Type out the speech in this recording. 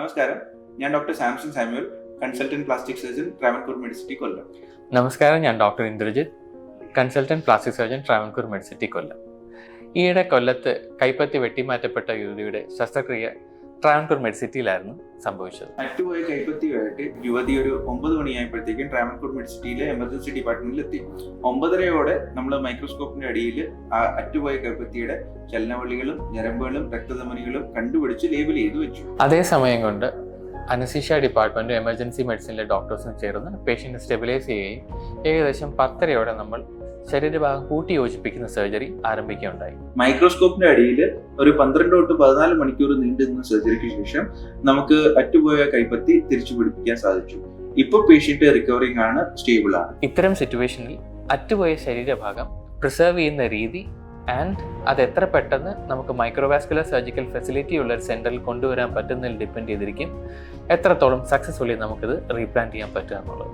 നമസ്കാരം, ഞാൻ doctor Samson Samuel, consultant plastic surgeon, Travancore Medicity, Kollam. നമസ്കാരം, ഞാൻ doctor Indrajith, consultant plastic surgeon, Travancore Medicity, Kollam. ഈയിടെ കൊല്ലത്ത് കൈപ്പത്തി വെട്ടിമാറ്റപ്പെട്ട യുവതിയുടെ ശസ്ത്രക്രിയ ട്രാവൻകൂർ മെഡിസിറ്റിയിലായിരുന്നു സംഭവിച്ചത്. അറ്റുപോയ കൈപ്പത്തിയുമായിട്ട് യുവതി ഒരു 9 മണിയായപ്പോഴത്തേക്കും ട്രാവൻകൂർ മെഡിസിറ്റിയിലെ എമർജൻസി ഡിപ്പാർട്ട്മെന്റിൽ എത്തി. 9:30 നമ്മൾ മൈക്രോസ്കോപ്പിന്റെ അടിയിൽ ആ അറ്റുപോയ കൈപ്പത്തിയുടെ ചലനവള്ളികളും ഞരമ്പുകളും രക്തധമനികളും കണ്ടുപിടിച്ച് ലേബൽ ചെയ്തു വെച്ചു. അതേ സമയം കൊണ്ട് അനസ്തീഷ്യ ഡിപ്പാർട്ട്മെന്റും എമർജൻസി മെഡിസിനിലെ ഡോക്ടേഴ്സും ചേർന്ന് പേഷ്യന്റിനെ സ്റ്റെബിലൈസ് ചെയ്യുകയും ഏകദേശം 10:30 നമ്മൾ ശരീരഭാഗം കൂട്ടി യോജിപ്പിക്കുന്ന സർജറി ആരംഭിക്കുകയുണ്ടായി. മൈക്രോസ്കോപ്പിന്റെ അടിയിൽ ഒരു 12 തൊട്ട് 14 മണിക്കൂർ നീണ്ടുനിന്ന സർജറിക്ക് ശേഷം നമുക്ക് അറ്റുപോയ കൈപ്പത്തി തിരിച്ചു പിടിപ്പിക്കാൻ സാധിച്ചു. ഇപ്പൊ പേഷ്യന്റ് റിക്കവറിംഗ് ആണ്, സ്റ്റേബിൾ ആണ്. ഇത്തരം സിറ്റുവേഷനിൽ അറ്റുപോയ ശരീരഭാഗം പ്രിസർവ് ചെയ്യുന്ന രീതി ആൻഡ് അത് എത്ര പെട്ടെന്ന് നമുക്ക് മൈക്രോവാസ്കുലർ സർജിക്കൽ ഫെസിലിറ്റി ഉള്ള ഒരു സെന്ററിൽ കൊണ്ടുവരാൻ പറ്റുന്നതിൽ ഡിപ്പെൻഡ് ചെയ്തിരിക്കും എത്രത്തോളം സക്സസ്ഫുള്ളി നമുക്കിത് റീപ്ലാന്റ് ചെയ്യാൻ പറ്റുക എന്നുള്ളത്.